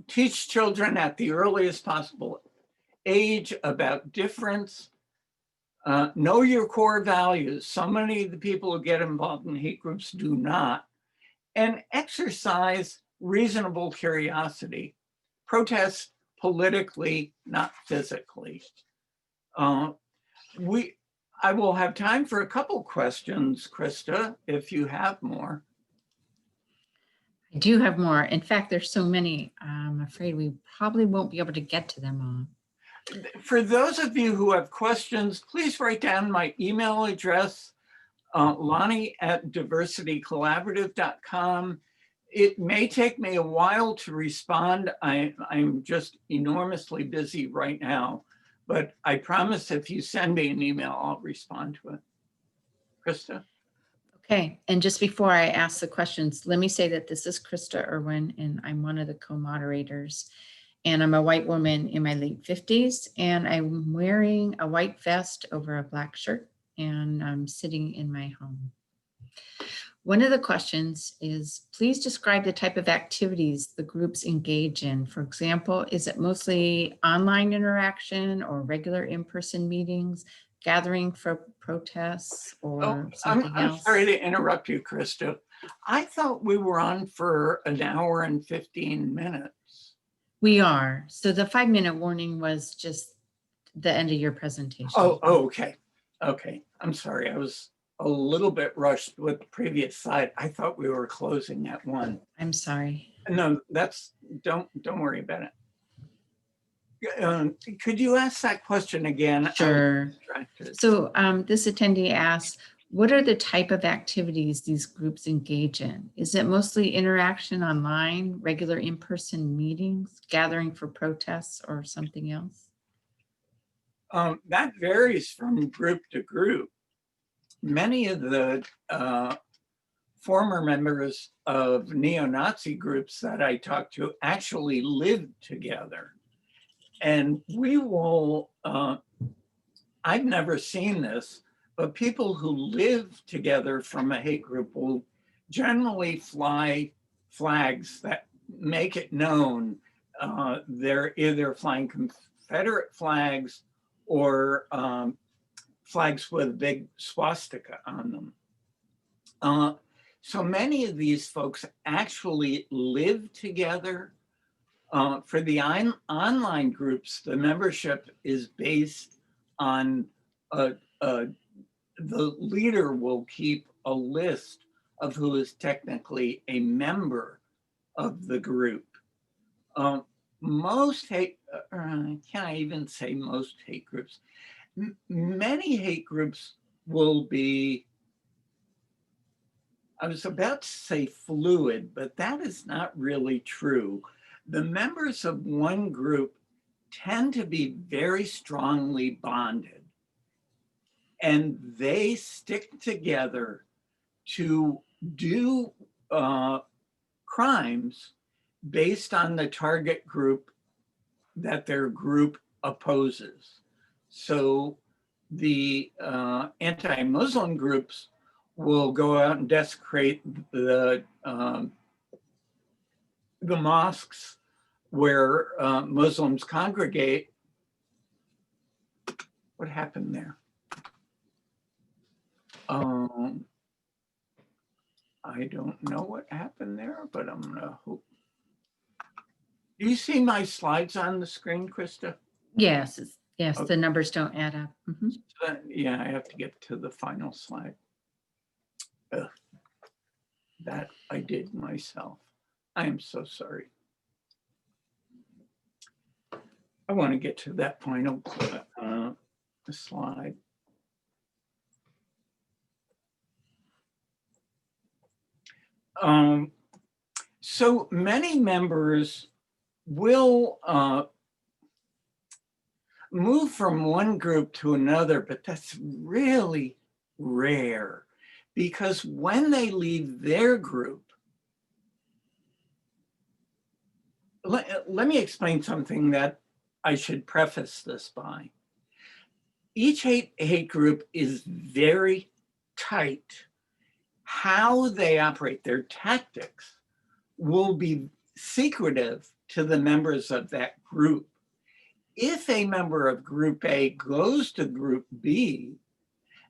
Teach children at the earliest possible age about difference. Know your core values. So many of the people who get involved in hate groups do not. And exercise reasonable curiosity. Protest politically, not physically. I will have time for a couple questions, Krista, if you have more. I do have more. In fact, there's so many, I'm afraid we probably won't be able to get to them all. For those of you who have questions, please write down my email address, Lonnie@diversitycollaborative.com. It may take me a while to respond. I'm just enormously busy right now, but I promise if you send me an email, I'll respond to it. Krista? Okay, and just before I ask the questions, let me say that this is Krista Irwin, and I'm one of the co-moderators. And I'm a white woman in my late 50s, and I'm wearing a white vest over a black shirt, and I'm sitting in my home. One of the questions is, please describe the type of activities the groups engage in. For example, is it mostly online interaction or regular in-person meetings, gathering for protests, or something else? I'm sorry to interrupt you, Krista. I thought we were on for an hour and 15 minutes. We are. So the 5-minute warning was just the end of your presentation. Oh, okay. Okay. I'm sorry. I was a little bit rushed with the previous slide. I thought we were closing at 1. I'm sorry. No, don't worry about it. Could you ask that question again? Sure. So this attendee asks, what are the type of activities these groups engage in? Is it mostly interaction online, regular in-person meetings, gathering for protests, or something else? That varies from group to group. Many of the former members of neo-Nazi groups that I talked to actually lived together. And we will, I've never seen this, but people who live together from a hate group will generally fly flags that make it known they're either flying Confederate flags or flags with a big swastika on them. So many of these folks actually live together. For the online groups, the membership is based on the leader will keep a list of who is technically a member of the group. Most hate, can I even say most hate groups? Many hate groups will be, I was about to say fluid, but that is not really true. The members of one group tend to be very strongly bonded, and they stick together to do crimes based on the target group that their group opposes. So the anti-Muslim groups will go out and desecrate the mosques where Muslims congregate. What happened there? I don't know what happened there, but I'm gonna hope. Do you see my slides on the screen, Krista? Yes, yes, Okay. the numbers don't add up. Yeah, I have to get to the final slide. Ugh. That I did myself. I am so sorry. I want to get to that final slide. So many members will move from one group to another, but that's really rare because when they leave their group, let me explain something that I should preface this by. Each hate group is very tight. How they operate, their tactics will be secretive to the members of that group. If a member of Group A goes to Group B,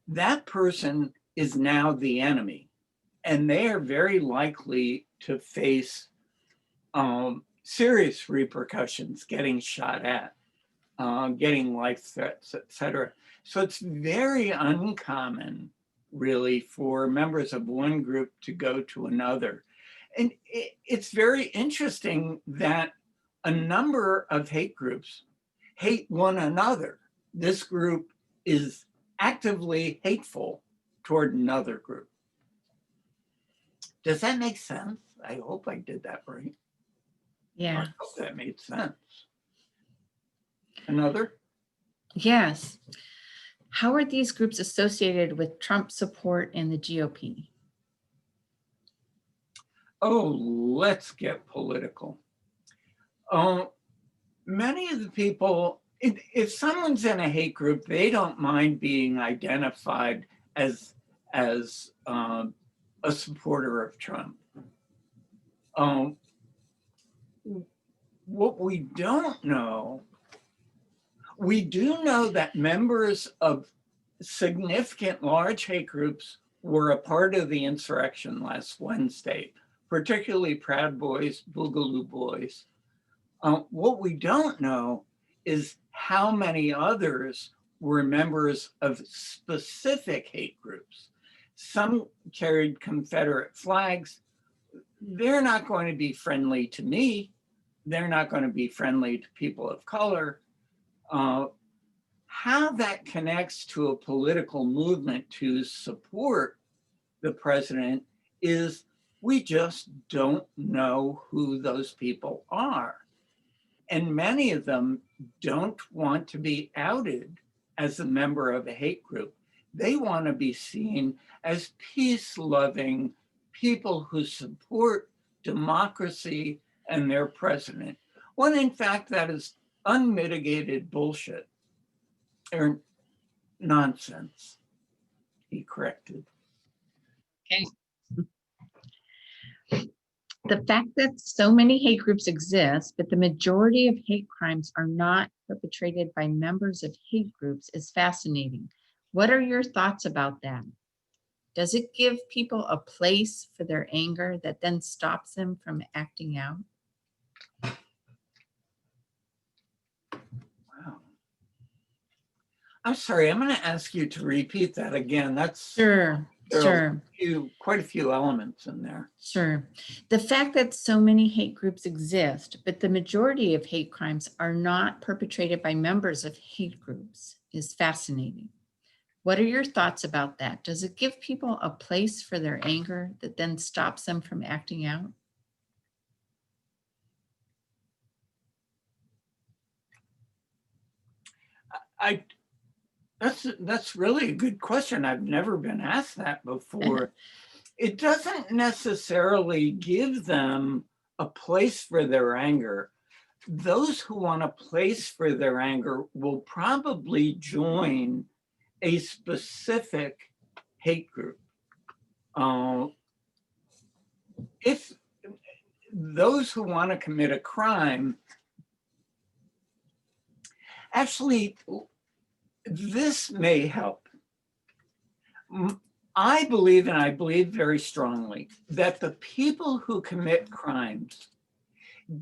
that person is now the enemy, and they are very likely to face serious repercussions, getting shot at, getting life threats, etc. So it's very uncommon, really, for members of one group to go to another. And it's very interesting that a number of hate groups hate one another. This group is actively hateful toward another group. Does that make sense? I hope I did that right. Yeah. I hope that made sense. Another? Yes. How are these groups associated with Trump support in the GOP? Oh, let's get political. Many of the people, if someone's in a hate group, they don't mind being identified as a supporter of Trump. What we don't know, we do know that members of significant large hate groups were a part of the insurrection last Wednesday, particularly Proud Boys, Boogaloo Boys. What we don't know is how many others were members of specific hate groups. Some carried Confederate flags. They're not going to be friendly to me. They're not going to be friendly to people of color. How that connects to a political movement to support the president is we just don't know who those people are. And many of them don't want to be outed as a member of a hate group. They want to be seen as peace-loving people who support democracy and their president, when in fact that is unmitigated bullshit or nonsense, he corrected. Okay. The fact that so many hate groups exist, but the majority of hate crimes are not perpetrated by members of hate groups is fascinating. What are your thoughts about that? Does it give people a place for their anger that then stops them from acting out? Wow. I'm sorry, I'm going to ask you to repeat that again. That's Sure. quite a few elements in there. Sure. The fact that so many hate groups exist, but the majority of hate crimes are not perpetrated by members of hate groups is fascinating. What are your thoughts about that? Does it give people a place for their anger that then stops them from acting out? That's really a good question. I've never been asked that before. It doesn't necessarily give them a place for their anger. Those who want a place for their anger will probably join a specific hate group. If those who want to commit a crime, actually, this may help. I believe, and I believe very strongly, that the people who commit crimes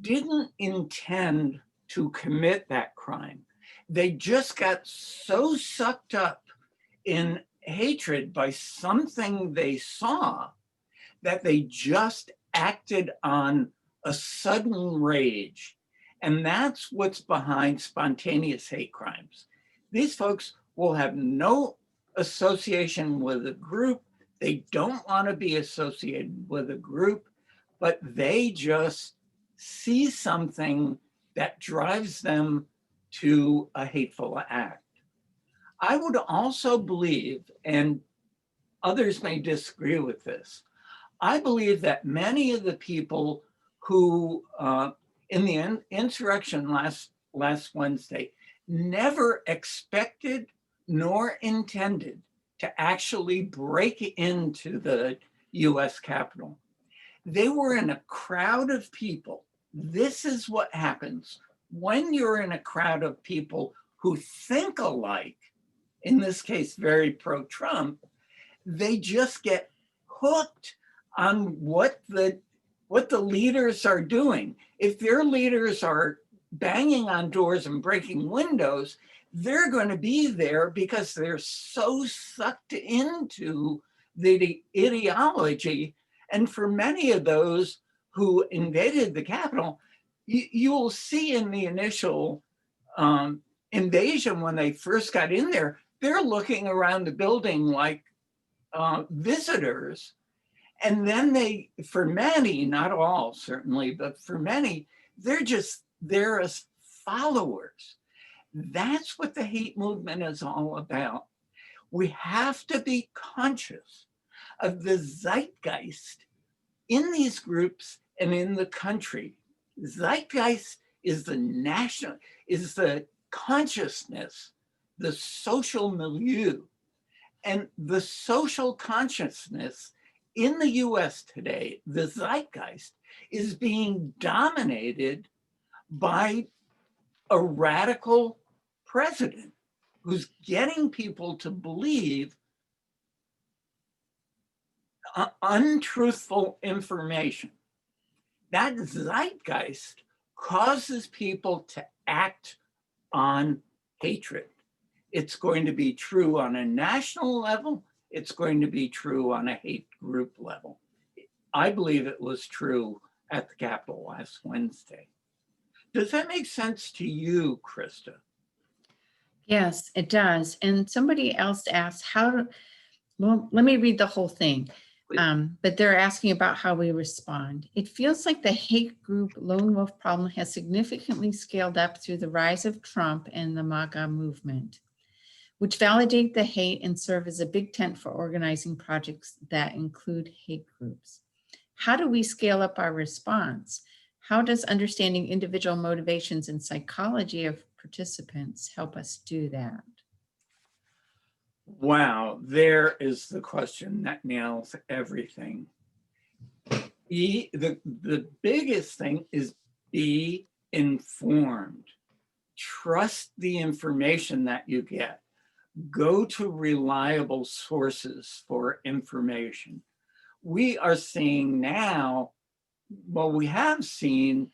didn't intend to commit that crime. They just got so sucked up in hatred by something they saw that they just acted on a sudden rage. And that's what's behind spontaneous hate crimes. These folks will have no association with a group. They don't want to be associated with a group, but they just see something that drives them to a hateful act. I would also believe, and others may disagree with this, I believe that many of the people who in the insurrection last Wednesday never expected nor intended to actually break into the US Capitol. They were in a crowd of people. This is what happens when you're in a crowd of people who think alike, in this case, very pro-Trump, they just get hooked on what the leaders are doing. If their leaders are banging on doors and breaking windows, they're going to be there because they're so sucked into the ideology. And for many of those who invaded the Capitol, you will see in the initial invasion, when they first got in there, they're looking around the building like visitors. And then they, for many, not all certainly, but for many, they're just there as followers. That's what the hate movement is all about. We have to be conscious of the zeitgeist in these groups and in the country. Zeitgeist is the consciousness, the social milieu. And the social consciousness in the US today, the zeitgeist, is being dominated by a radical president who's getting people to believe untruthful information. That zeitgeist causes people to act on hatred. It's going to be true on a national level. It's going to be true on a hate group level. I believe it was true at the Capitol last Wednesday. Does that make sense to you, Krista? Yes, it does. And somebody else asked well, let me read the whole thing. But they're asking about how we respond. It feels like the hate group lone wolf problem has significantly scaled up through the rise of Trump and the MAGA movement, which validate the hate and serve as a big tent for organizing projects that include hate groups. How do we scale up our response? How does understanding individual motivations and psychology of participants help us do that? Wow, there is the question that nails everything. The biggest thing is be informed. Trust the information that you get. Go to reliable sources for information. We are seeing now, well, we have seen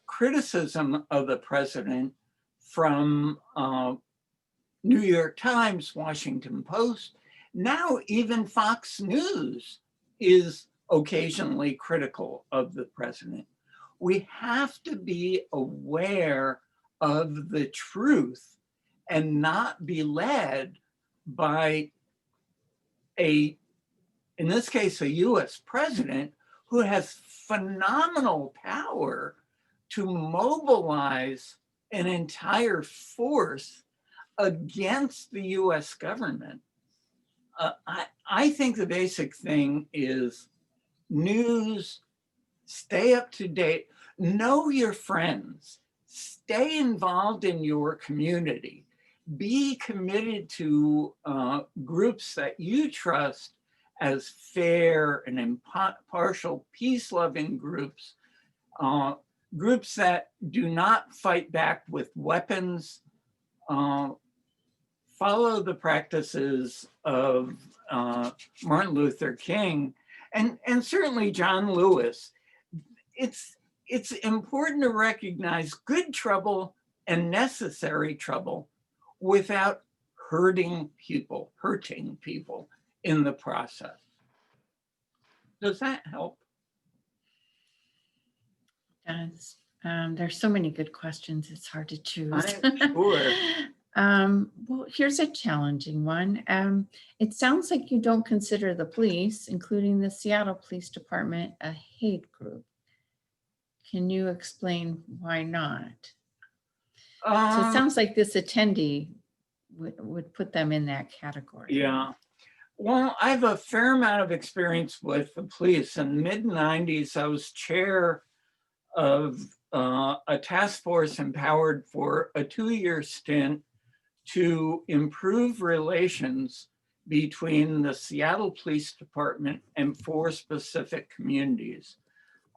criticism of the president from New York Times, Washington Post. Now even Fox News is occasionally critical of the president. We have to be aware of the truth and not be led by in this case, a US president who has phenomenal power to mobilize an entire force against the US government. I think the basic thing is news, stay up to date, know your friends, stay involved in your community, be committed to groups that you trust as fair and impartial, peace-loving groups, groups that do not fight back with weapons, follow the practices of Martin Luther King and certainly John Lewis. It's important to recognize good trouble and necessary trouble without hurting people in the process. Does that help? It does. There's so many good questions. It's hard to choose. I'm sure. Well, here's a challenging one. It sounds like you don't consider the police, including the Seattle Police Department, a hate group. Can you explain why not? So it sounds like this attendee would put them in that category. Yeah. Well, I have a fair amount of experience with the police. In the mid-90s, I was chair of a task force empowered for a 2-year stint to improve relations between the Seattle Police Department and 4 specific communities: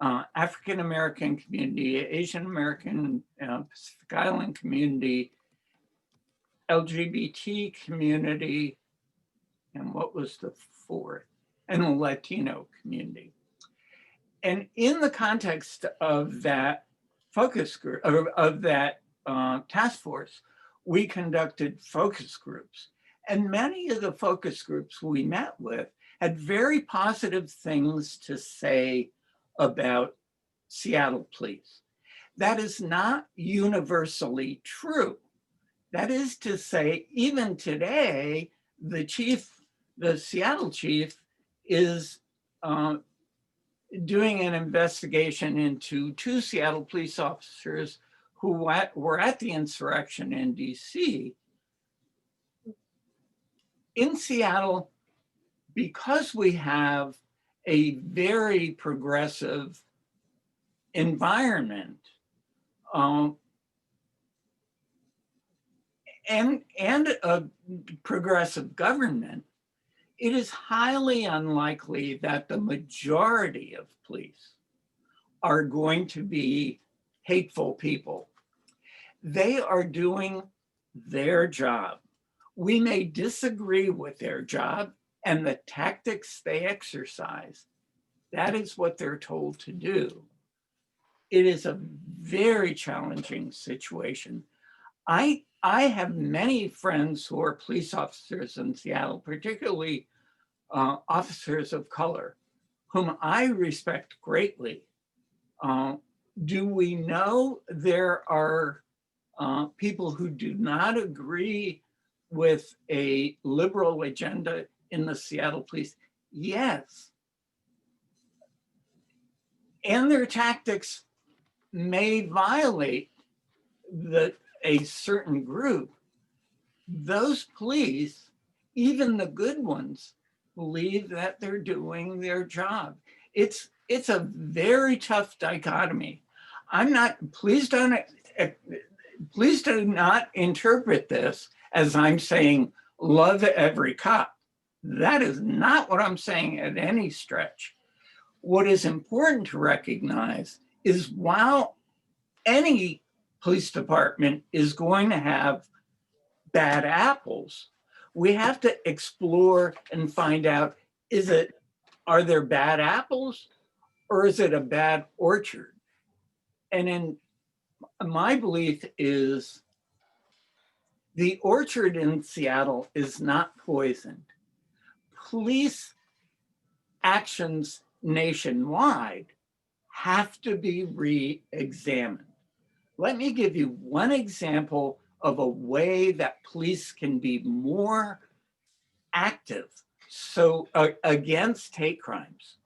African American community, Asian American, Pacific Island community, LGBT community, and what was the fourth? And the Latino community. And in the context of that focus group, of that task force, we conducted focus groups. And many of the focus groups we met with had very positive things to say about Seattle police. That is not universally true. That is to say, even today, the Seattle chief is doing an investigation into 2 Seattle police officers who were at the insurrection in DC. In Seattle, because we have a very progressive environment, and a progressive government, it is highly unlikely that the majority of police are going to be hateful people. They are doing their job. We may disagree with their job and the tactics they exercise. That is what they're told to do. It is a very challenging situation. I have many friends who are police officers in Seattle, particularly officers of color, whom I respect greatly. Do we know there are people who do not agree with a liberal agenda in the Seattle police? Yes. And their tactics may violate a certain group. Those police, even the good ones, believe that they're doing their job. It's a very tough dichotomy. Please do not interpret this as I'm saying, love every cop. That is not what I'm saying at any stretch. What is important to recognize is while any police department is going to have bad apples, we have to explore and find out, are there bad apples or is it a bad orchard? And in my belief is the orchard in Seattle is not poisoned. Police actions nationwide have to be re-examined. Let me give you one example of a way that police can be more active against hate crimes.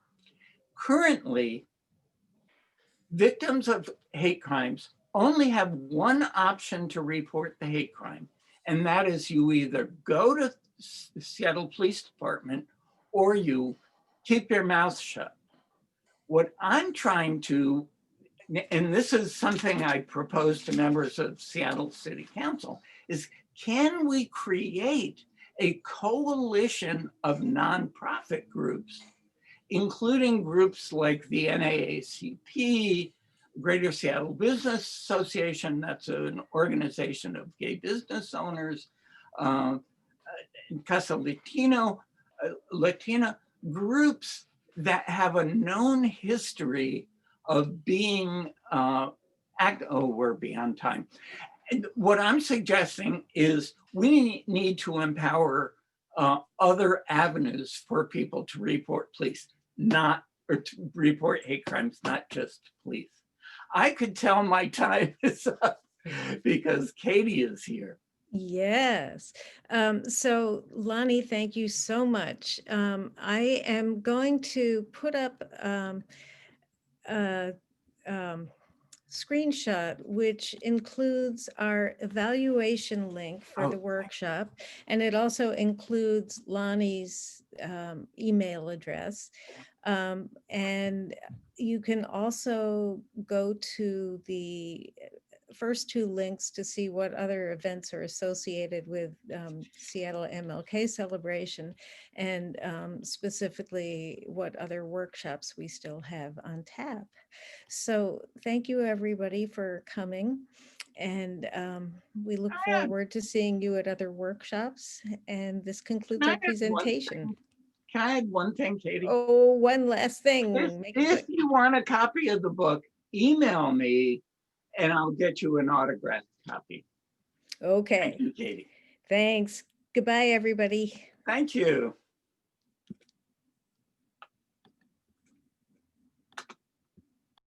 Currently, victims of hate crimes only have one option to report the hate crime, and that is you either go to the Seattle Police Department or you keep your mouth shut. What I'm trying to, and this is something I propose to members of Seattle City Council, is can we create a coalition of nonprofit groups, including groups like the NAACP, Greater Seattle Business Association, that's an organization of gay business owners, Casa Latina groups that have a known history of being, we're beyond time. And what I'm suggesting is we need to empower other avenues for people to report police, or to report hate crimes, not just police. I could tell my time is up because Katie is here. Yes. So Lonnie, thank you so much. I am going to put up a screenshot, which includes our evaluation link for the workshop. And it also includes Lonnie's email address. And you can also go to the first two links to see what other events are associated with Seattle MLK celebration, and specifically what other workshops we still have on tap. So thank you, everybody, for coming. And we look forward to seeing you at other workshops. And this concludes our presentation. Can I add one thing, Katie? Oh, one last thing. Make it If quick. you want a copy of the book, email me and I'll get you an autographed copy. Okay. Thank you, Katie. Thanks. Goodbye, everybody. Thank you.